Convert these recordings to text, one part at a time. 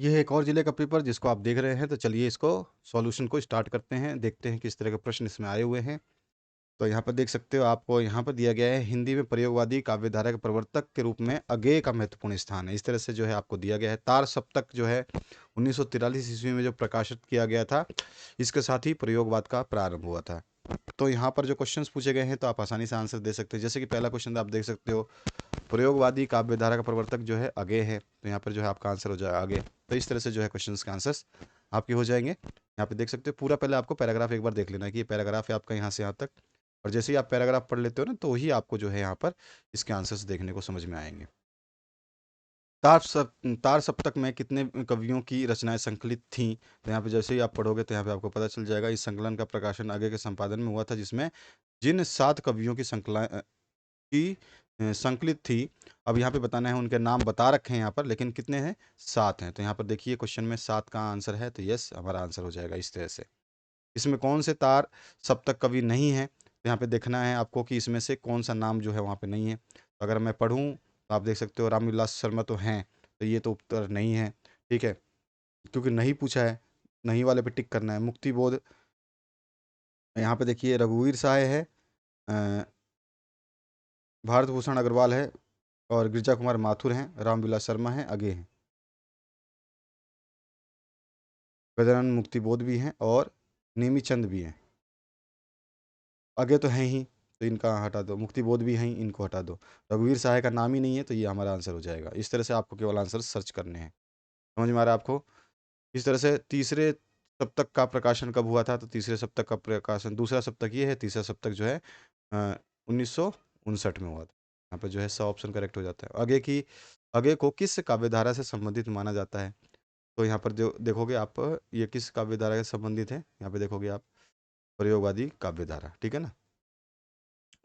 ये है एक और ज़िले का पेपर जिसको आप देख रहे हैं, तो चलिए इसको सॉल्यूशन को स्टार्ट करते हैं, देखते हैं किस तरह के प्रश्न इसमें आए हुए हैं। तो यहाँ पर देख सकते हो, आपको यहाँ पर दिया गया है हिंदी में प्रयोगवादी काव्यधारा के प्रवर्तक के रूप में अगेय का महत्वपूर्ण स्थान है। इस तरह से जो है आपको दिया गया है। तार सप्तक जो है 1943 ईस्वी में जो प्रकाशित किया गया था, इसके साथ ही प्रयोगवाद का प्रारंभ हुआ था। तो यहाँ पर जो क्वेश्चंस पूछे गए हैं, तो आप आसानी से आंसर दे सकते हैं। जैसे कि पहला क्वेश्चन आप देख सकते हो, प्रयोगवादी काव्यधारा का प्रवर्तक जो है अगेय है, तो यहाँ पर जो है आपका आंसर हो जाएगा अगेय। तो इस तरह से जो है क्वेश्चंस के आंसर्स आपके हो जाएंगे। यहाँ पे देख सकते हो, पूरा पहले आपको पैराग्राफ एक बार देख लेना है कि ये पैराग्राफ है आपका यहाँ से यहाँ तक। और जैसे ही आप पैराग्राफ पढ़ लेते हो ना, तो ही आपको जो है यहाँ पर इसके आंसर्स देखने को समझ में आएंगे। तार सप्तक में कितने कवियों की रचनाएं संकलित थीं? तो यहाँ पे जैसे ही आप पढ़ोगे, तो यहाँ पे आपको पता चल जाएगा। इस संकलन का प्रकाशन आगे के संपादन में हुआ था, जिसमें जिन 7 कवियों की संकलित थी। अब यहाँ पे बताना है, उनके नाम बता रखे हैं यहाँ पर, लेकिन कितने हैं? 7 हैं। तो यहाँ पर देखिए क्वेश्चन में 7 का आंसर है, तो यस हमारा आंसर हो जाएगा इस तरह से। इसमें कौन से तार सप्तक कवि नहीं है? तो यहाँ पे देखना है आपको कि इसमें से कौन सा नाम जो है वहाँ पे नहीं है। तो अगर मैं पढ़ूँ, तो आप देख सकते हो रामविलास शर्मा तो हैं, तो ये तो उत्तर नहीं है। ठीक है, क्योंकि नहीं पूछा है, नहीं वाले पे टिक करना है। मुक्ति बोध, यहाँ पे देखिए रघुवीर सहाय है, अ, भारत भूषण अग्रवाल है, और गिरजा कुमार माथुर हैं, रामविलास शर्मा हैं, अगे हैं। गजानन मुक्तिबोध भी हैं, और नेमीचंद भी हैं। आगे तो हैं ही, तो इनका हटा दो। मुक्तिबोध भी हैं, इनको हटा दो। रघुवीर सहाय का नाम ही नहीं है, तो ये हमारा आंसर हो जाएगा। इस तरह से आपको केवल आंसर सर्च करने हैं। समझ में आ रहा है आपको? इस तरह से तीसरे सप्तक का प्रकाशन कब हुआ था? तो तीसरे सप्तक का प्रकाशन, दूसरा सप्तक ये है, तीसरा सप्तक जो है 1959 में हुआ था। यहाँ पर जो है 100 ऑप्शन करेक्ट हो जाता है। आगे को किस काव्यधारा से संबंधित माना जाता है? तो यहाँ पर जो देखोगे आप, ये किस काव्यधारा से संबंधित है, यहाँ पे देखोगे आप प्रयोगवादी काव्यधारा। ठीक है ना?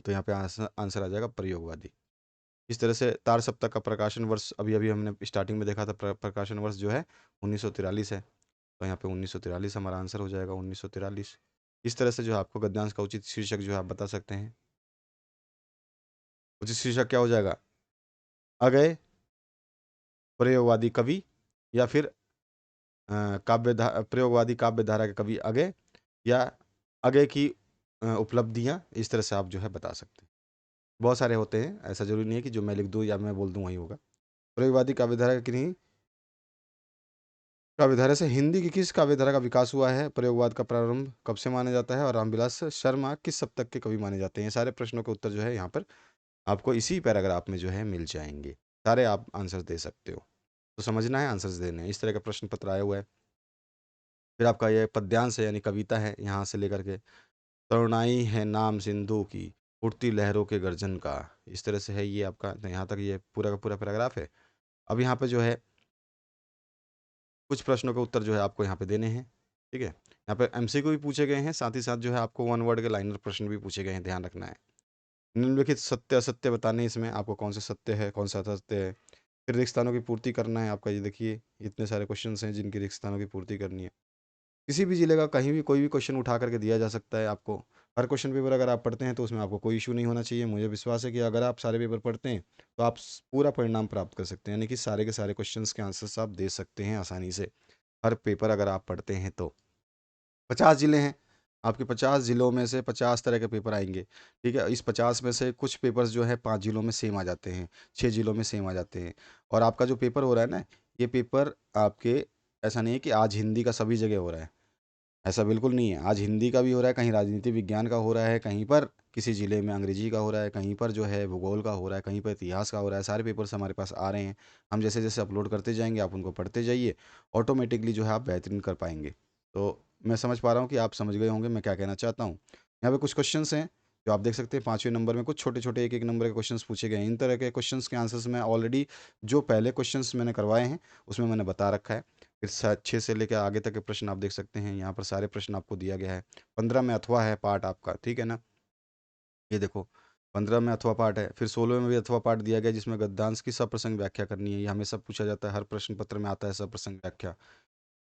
तो यहाँ पे आंसर आंसर आ जाएगा प्रयोगवादी। इस तरह से तार सप्तक का प्रकाशन वर्ष अभी अभी हमने स्टार्टिंग में देखा था, प्रकाशन वर्ष जो है 1943 है। तो यहाँ पे 1943 हमारा आंसर हो जाएगा, 1943। इस तरह से जो है आपको गद्यांश का उचित शीर्षक जो है आप बता सकते हैं। उचित शीर्षक क्या हो जाएगा? अगय, प्रयोगवादी कवि, या फिर प्रयोगवादी काव्यधारा के कवि अगय, या अगय की उपलब्धियां। इस तरह से आप जो है बता सकते हैं। बहुत सारे होते हैं, ऐसा जरूरी नहीं है कि जो मैं लिख दूं या मैं बोल दूं वही होगा। प्रयोगवादी काव्यधारा की नहीं, काव्यधारा से हिंदी की किस काव्यधारा का विकास हुआ है? प्रयोगवाद का प्रारंभ कब से माना जाता है? और रामविलास शर्मा किस सप्तक के कवि माने जाते हैं? ये सारे प्रश्नों के उत्तर जो है यहाँ पर आपको इसी पैराग्राफ में जो है मिल जाएंगे। सारे आप आंसर दे सकते हो। तो समझना है, आंसर्स देने हैं। इस तरह का प्रश्न पत्र आया हुआ है। फिर आपका ये पद्यांश है, यानी कविता है, यहाँ से लेकर के तरुणाई है नाम सिंधु की, उठती लहरों के गर्जन का। इस तरह से है ये आपका, तो यहाँ तक ये पूरा का पूरा पैराग्राफ है। अब यहाँ पे जो है कुछ प्रश्नों के उत्तर जो है आपको यहाँ पे देने हैं। ठीक है, यहाँ पे एमसीक्यू भी पूछे गए हैं, साथ ही साथ जो है आपको वन वर्ड के लाइनर प्रश्न भी पूछे गए हैं, ध्यान रखना है। निम्नलिखित सत्य असत्य बताने, इसमें आपको कौन से सत्य है, कौन सा असत्य है। फिर रिक्त स्थानों की पूर्ति करना है आपका। ये देखिए इतने सारे क्वेश्चन हैं जिनकी रिक्त स्थानों की पूर्ति करनी है। किसी भी जिले का कहीं भी कोई भी क्वेश्चन उठा करके दिया जा सकता है आपको। हर क्वेश्चन पेपर अगर आप पढ़ते हैं, तो उसमें आपको कोई इशू नहीं होना चाहिए। मुझे विश्वास है कि अगर आप सारे पेपर पढ़ते हैं, तो आप पूरा परिणाम प्राप्त कर सकते हैं, यानी कि सारे के सारे क्वेश्चंस के आंसर्स आप दे सकते हैं आसानी से। हर पेपर अगर आप पढ़ते हैं तो 50 ज़िले हैं आपके, 50 ज़िलों में से 50 तरह के पेपर आएंगे। ठीक है, इस 50 में से कुछ पेपर्स जो है 5 ज़िलों में सेम आ जाते हैं, 6 ज़िलों में सेम आ जाते हैं। और आपका जो पेपर हो रहा है ना, ये पेपर आपके, ऐसा नहीं है कि आज हिंदी का सभी जगह हो रहा है, ऐसा बिल्कुल नहीं है। आज हिंदी का भी हो रहा है, कहीं राजनीति विज्ञान का हो रहा है, कहीं पर किसी ज़िले में अंग्रेजी का हो रहा है, कहीं पर जो है भूगोल का हो रहा है, कहीं पर इतिहास का हो रहा है। सारे पेपर्स हमारे पास आ रहे हैं। हम जैसे जैसे अपलोड करते जाएंगे, आप उनको पढ़ते जाइए, ऑटोमेटिकली जो है आप बेहतरीन कर पाएंगे। तो मैं समझ पा रहा हूँ कि आप समझ गए होंगे मैं क्या कहना चाहता हूँ। यहाँ पे कुछ क्वेश्चंस हैं जो आप देख सकते हैं। 5वें नंबर में कुछ छोटे छोटे एक एक नंबर के क्वेश्चंस पूछे गए हैं। इन तरह के क्वेश्चंस के आंसर्स मैं ऑलरेडी, जो पहले क्वेश्चंस मैंने करवाए हैं उसमें मैंने बता रखा है। फिर 6 से लेकर आगे तक के प्रश्न आप देख सकते हैं। यहाँ पर सारे प्रश्न आपको दिया गया है। 15 में अथवा है पार्ट आपका, ठीक है ना? ये देखो, 15 में अथवा पाठ है। फिर 16 में भी अथवा पाठ दिया गया, जिसमें गद्यांश की सप्रसंग व्याख्या करनी है। ये हमेशा पूछा जाता है, हर प्रश्न पत्र में आता है सप्रसंग व्याख्या।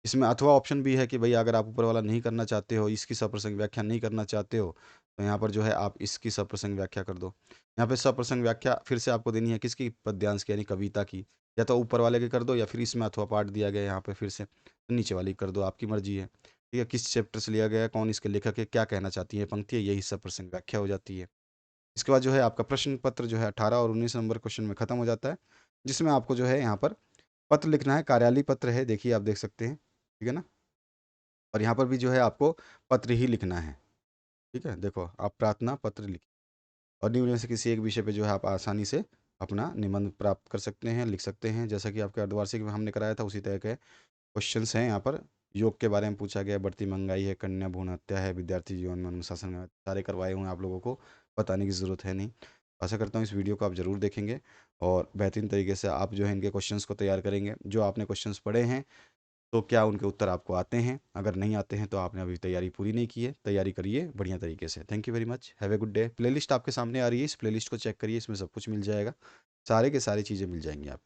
इसमें अथवा ऑप्शन भी है कि भाई अगर आप ऊपर वाला नहीं करना चाहते हो, इसकी सप्रसंग व्याख्या नहीं करना चाहते हो, तो यहाँ पर जो है आप इसकी सप्रसंग व्याख्या कर दो। यहाँ पे सप्रसंग व्याख्या फिर से आपको देनी है, किसकी? पद्यांश की, यानी कविता की। या तो ऊपर वाले के कर दो, या फिर इसमें अथवा पाठ दिया गया है यहाँ पे फिर से, तो नीचे वाले की कर दो, आपकी मर्जी है। ठीक है, किस चैप्टर से लिया गया है, कौन इसके लेखक है, क्या कहना चाहती है पंक्ति है, यही सब प्रश्न की व्याख्या हो जाती है। इसके बाद जो है आपका प्रश्न पत्र जो है 18 और 19 नंबर क्वेश्चन में ख़त्म हो जाता है, जिसमें आपको जो है यहाँ पर पत्र लिखना है, कार्यालय पत्र है, देखिए आप देख सकते हैं, ठीक है ना। और यहाँ पर भी जो है आपको पत्र ही लिखना है, ठीक है। देखो आप प्रार्थना पत्र लिखिए, और निम्न में से किसी एक विषय पे जो है आप आसानी से अपना निबंध प्राप्त कर सकते हैं, लिख सकते हैं। जैसा कि आपके अर्धवार्षिक में हमने कराया था, उसी तरह के क्वेश्चंस हैं यहाँ पर। योग के बारे में पूछा गया, बढ़ती महंगाई है, कन्या भ्रूण हत्या है, विद्यार्थी जीवन में अनुशासन है, सारे करवाए हुए हैं, आप लोगों को बताने की ज़रूरत है नहीं। आशा करता हूँ इस वीडियो को आप ज़रूर देखेंगे और बेहतरीन तरीके से आप जो है इनके क्वेश्चंस को तैयार करेंगे। जो आपने क्वेश्चंस पढ़े हैं, तो क्या उनके उत्तर आपको आते हैं? अगर नहीं आते हैं तो आपने अभी तैयारी पूरी नहीं की है, तैयारी करिए बढ़िया तरीके से। Thank you very much, have a good day. Playlist आपके सामने आ रही है, इस प्लेलिस्ट को चेक करिए, इसमें सब कुछ मिल जाएगा, सारे के सारी चीज़ें मिल जाएंगी आप।